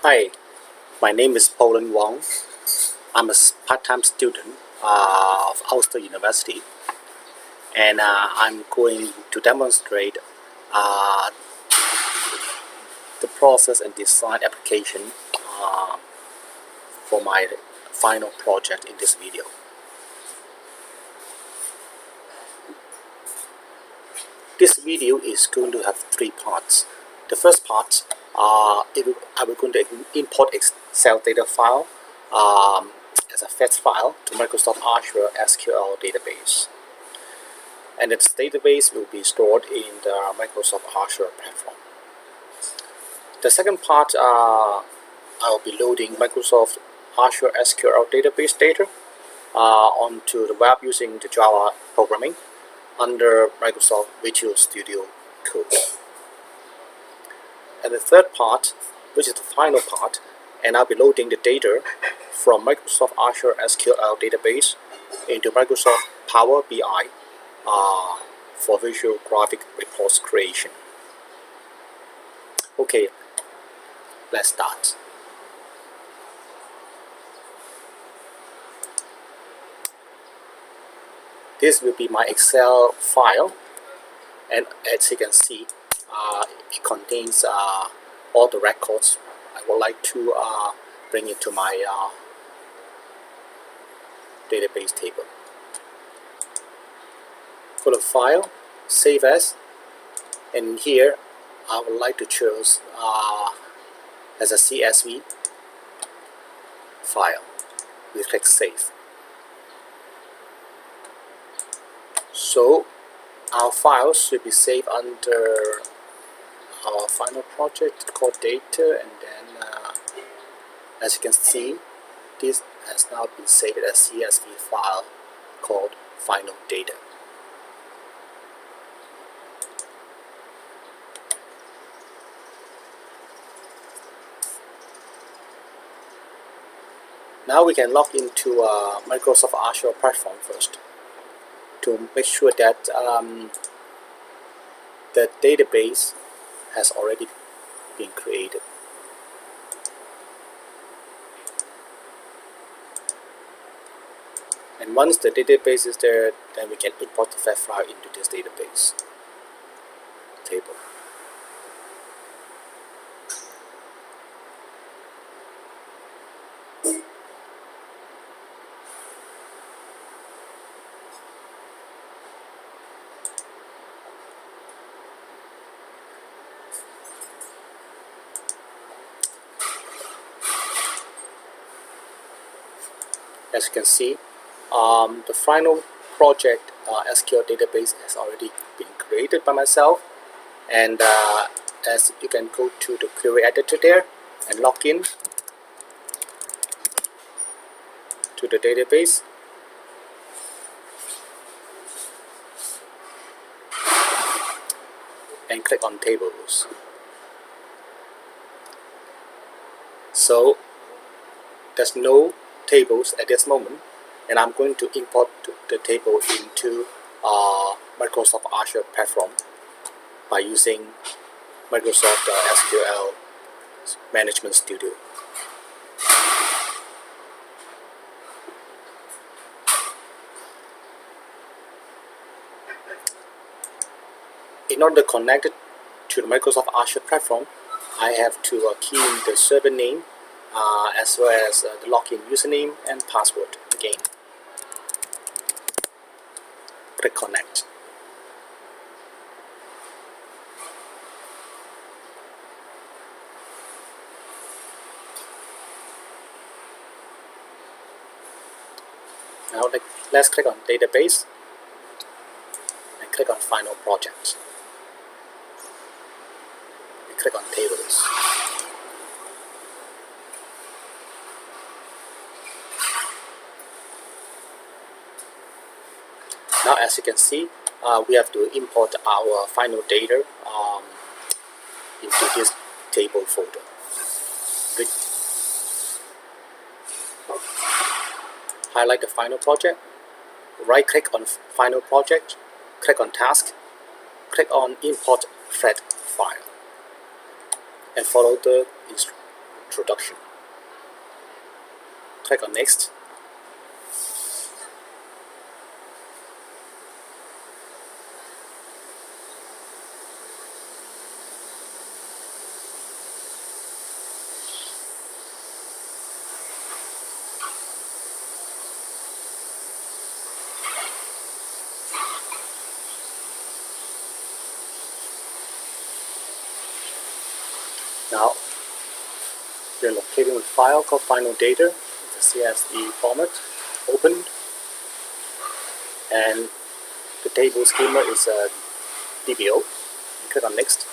Hi, my name is Poland Wong. I'm a part-time student of Ulster University, and I'm going to demonstrate uh, the process and design application uh, for my final project in this video. This video is going to have three parts. The first part, I will going to import Excel data file as a fetch file to Microsoft Azure SQL database. And its database will be stored in the Microsoft Azure platform. The second part, I will be loading Microsoft Azure SQL database data onto the web using the Java programming under Microsoft Visual Studio Code. And the third part, which is the final part, and I'll be loading the data from Microsoft Azure SQL database into Microsoft Power BI for visual graphic reports creation. Okay, let's start. This will be my Excel file, and as you can see, it contains all the records I would like to bring into my database table. Go to File, Save As, and here I would like to choose as a CSV file. We click Save. So our files should be saved under our final project called Data, and then as you can see, this has now been saved as a CSV file called Final Data. Now we can log into Microsoft Azure platform first to make sure that the database has already been created. And once the database is there, then we can import the fetch file into this database table. As you can see, the final project SQL database has already been created by myself, and as you can go to the query editor there and log in to the database. And click on Tables. So there's no tables at this moment, and I'm going to import the table into Microsoft Azure platform by using Microsoft SQL Management Studio. In order to connect it to the Microsoft Azure platform, I have to key in the server name as well as the login username and password again. Click Connect. Now let's click on Database and click on Final Project. And click on Tables. Now as you can see, we have to import our final data into this table folder. Highlight the final project, right click on final project, click on task, click on import thread file, and follow the introduction. Click on next. Now we're locating a file called final data. It's a CSV format. Open, and the table schema is a DBO. Click on next.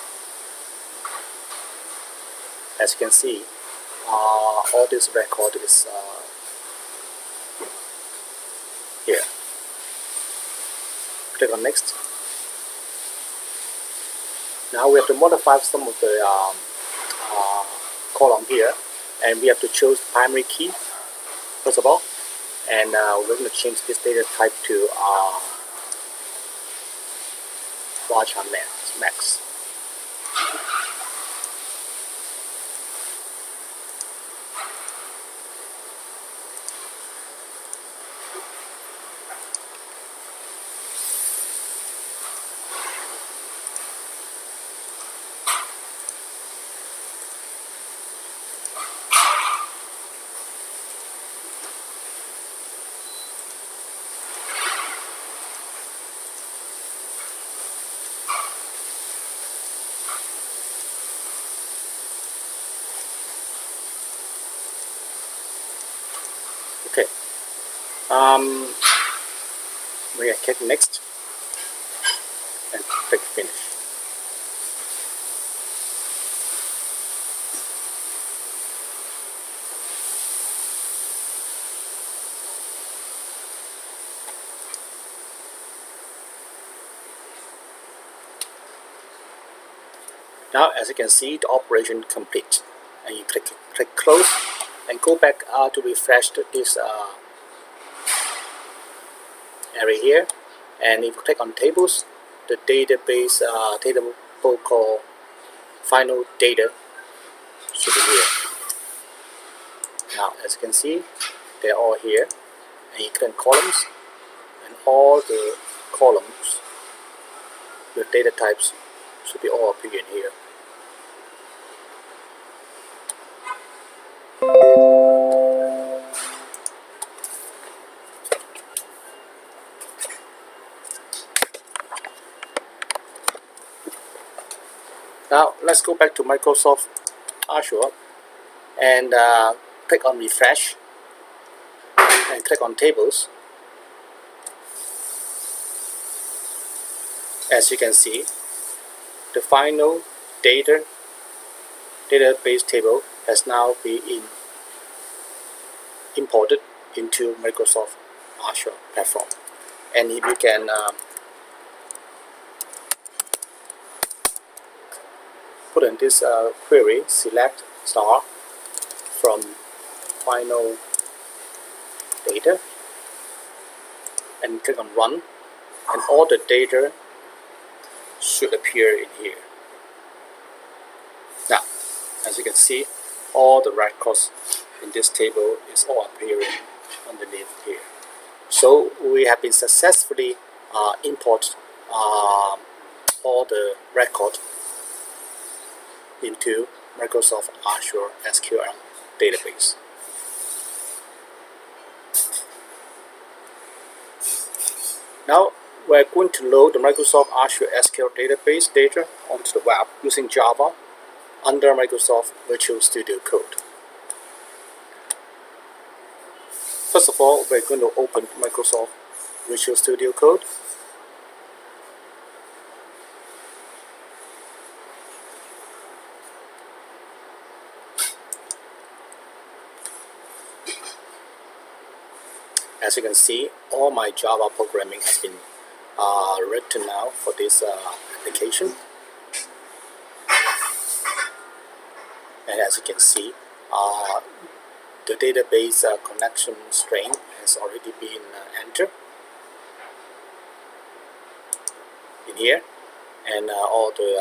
As you can see, all this record is here. Click on next. Now we have to modify some of the column here, and we have to choose primary key first of all, and we're going to change this data type to varchar max. Okay. We click next and click finish. Now, as you can see, the operation complete, and you click close and go back to refresh this area here. And if you click on tables, the database table called final data should be here. Now, as you can see, they're all here, and you click on columns, and all the columns with data types should be all appearing here. Now let's go back to Microsoft Azure and click on refresh and click on tables. As you can see, the final database table has now been imported into Microsoft Azure platform. And if you can put in this query, select star from final data and click on run, and all the data should appear in here. Now, as you can see, all the records in this table is all appearing underneath here. So we have been successfully import all the record into Microsoft Azure SQL database. Now we're going to load the Microsoft Azure SQL database data onto the web using Java under Microsoft Visual Studio Code. First of all, we're going to open Microsoft Visual Studio Code. As you can see, all my Java programming has been written now for this application. And as you can see, the database connection string has already been entered in here, and all the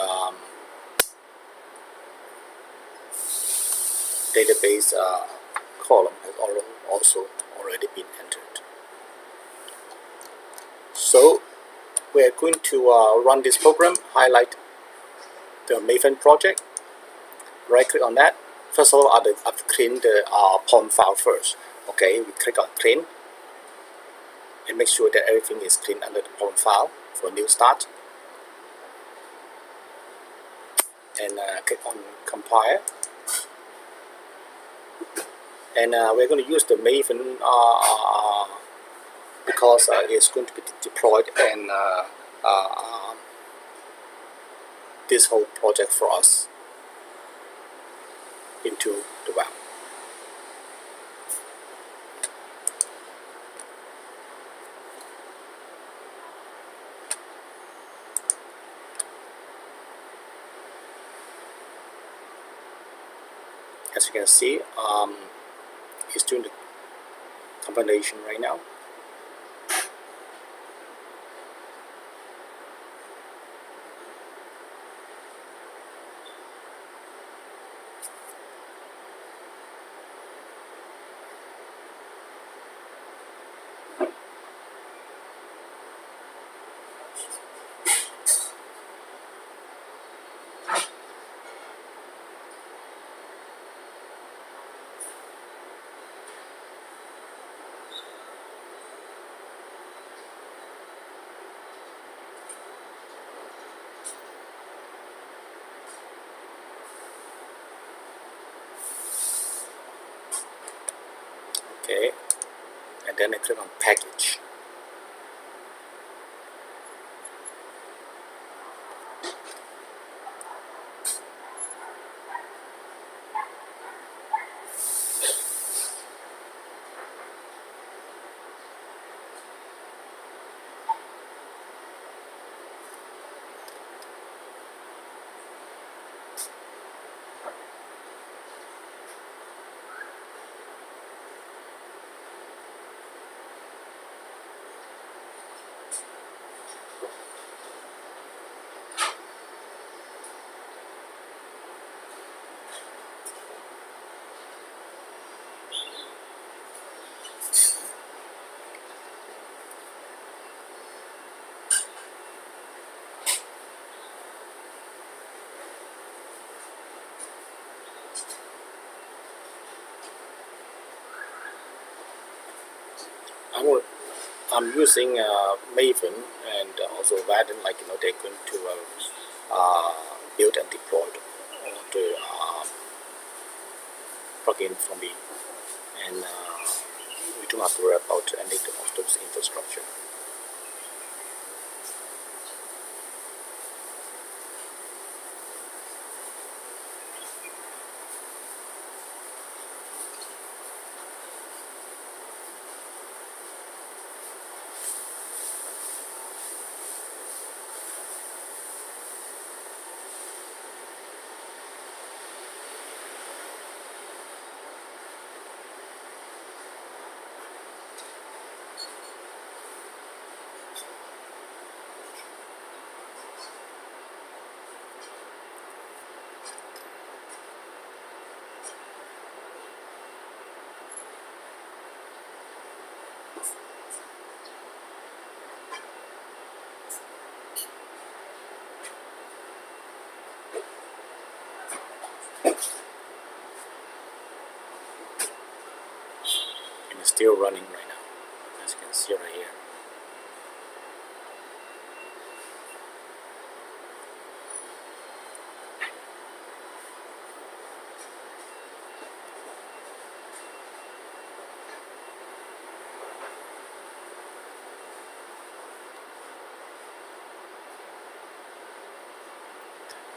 database column has also already been entered. So we're going to run this program, highlight the Maven project, right click on that. First of all, I've cleaned the POM file first. Okay, we click on clean and make sure that everything is clean under the POM file for new start. And click on compile. And we're going to use the Maven because it's going to be deployed and this whole project for us into the web. As you can see, it's doing the compilation right now. Okay, and then I click on package. I'm using Maven and also Vaden, like they're going to build and deploy the plugin for me, and we don't have to worry about any of those infrastructure. And it's still running right now, as you can see right here.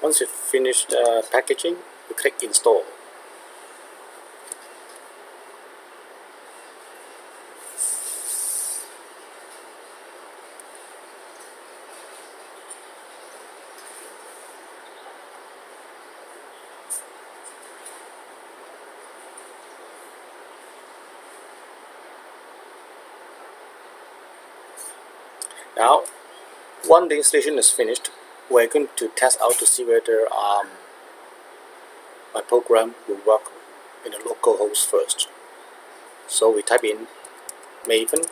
Once you finish packaging, you click install. Now, once the installation is finished, we're going to test out to see whether my program will work in the local host first. So we type in maven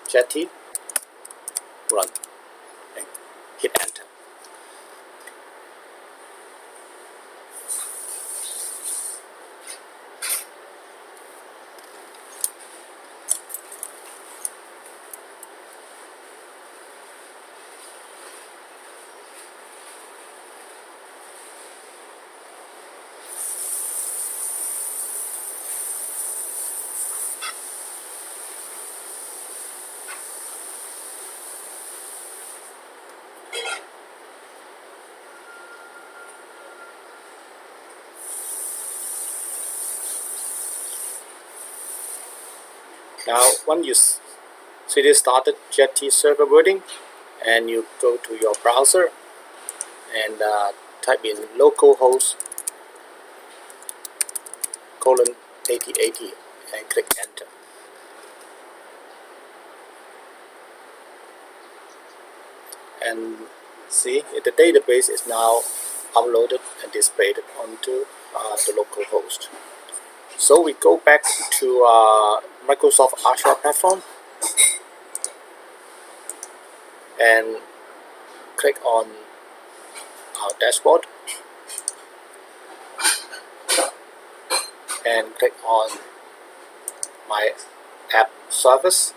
jetty run and hit enter. Now once you see this started jetty server wording, and you go to your browser and type in localhost colon 8080 and click enter. And see, the database is now uploaded and displayed onto the local host. So we go back to Microsoft Azure platform and click on our dashboard and click on my app service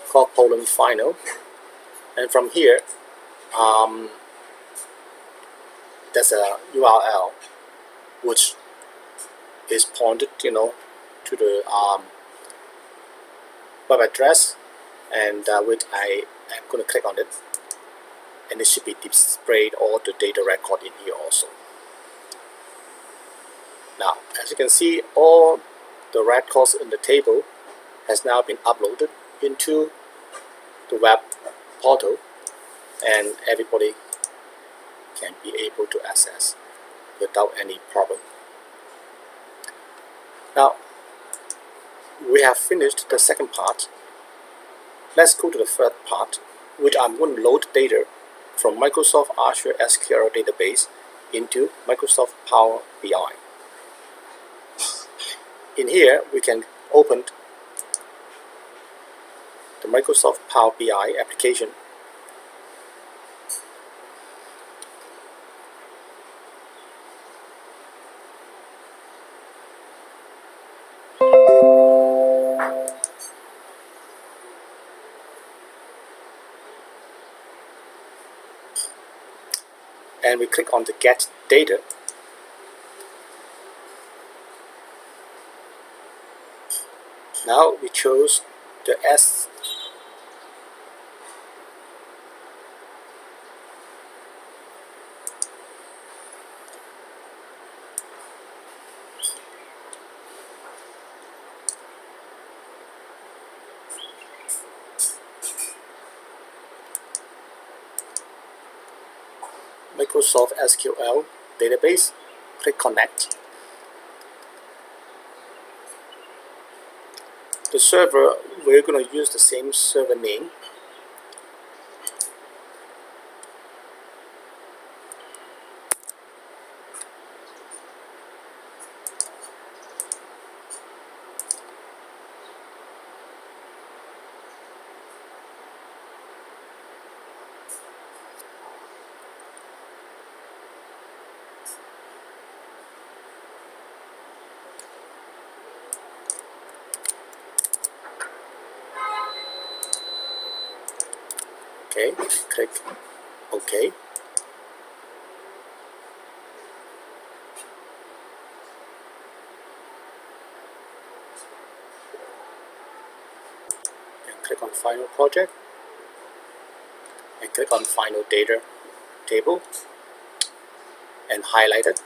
called Poland Final, and from here there's a URL which is pointed to the web address, and which I am going to click on it, and it should be displayed all the data record in here also. Now as you can see, all the records in the table has now been uploaded into the web portal, and everybody can be able to access without any problem. Now we have finished the second part. Let's go to the third part, which I'm going to load data from Microsoft Azure SQL database into Microsoft Power BI. In here we can open the Microsoft Power BI application. And we click on the get data. Now we chose the Microsoft SQL database, click connect. The server, we're going to use the same server name. Okay, click OK. And click on Final Project. And click on Final Data Table. And highlight it.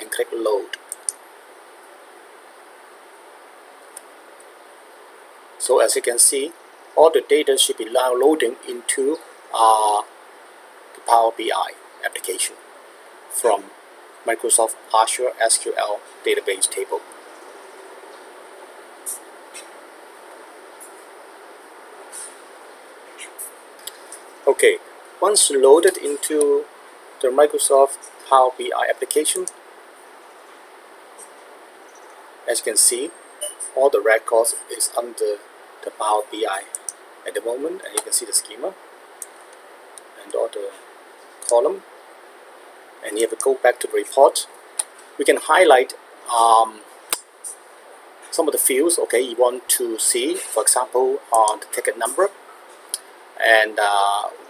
And click Load. So as you can see, all the data should be now loading into the Power BI application from Microsoft Azure SQL database table. Okay, once loaded into the Microsoft Power BI application. As you can see, all the records is under the Power BI at the moment, and you can see the schema and all the column. And here we go back to the report. We can highlight some of the fields, okay, you want to see, for example, the ticket number. And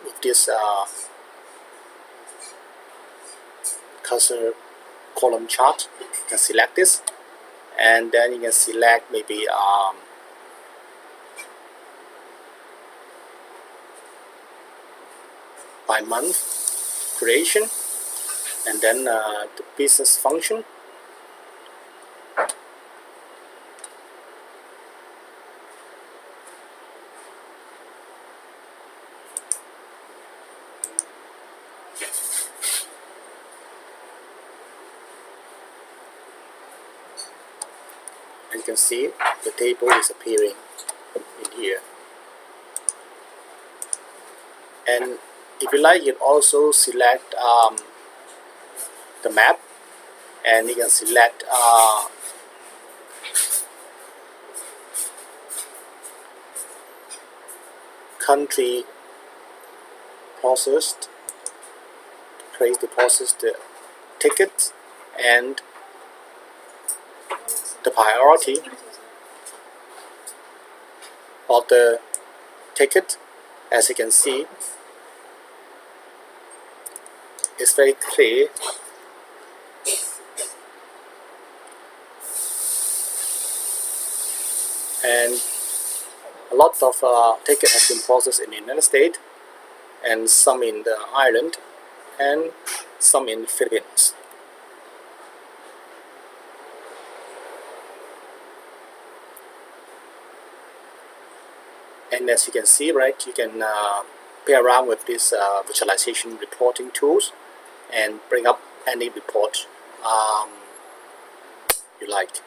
with this cursor column chart, you can select this, and then you can select maybe by month creation, and then the business function. And you can see the table is appearing in here. And if you like, you can also select the map, and you can select country processed, place to process the tickets and the priority of the ticket. As you can see, it's very clear. And a lot of tickets have been processed in the United States, and some in the Ireland, and some in the Philippines. And as you can see, right, you can play around with this visualization reporting tools and bring up any report you like.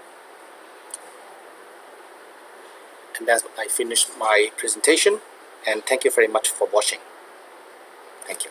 And that's I finished my presentation, and thank you very much for watching. Thank you.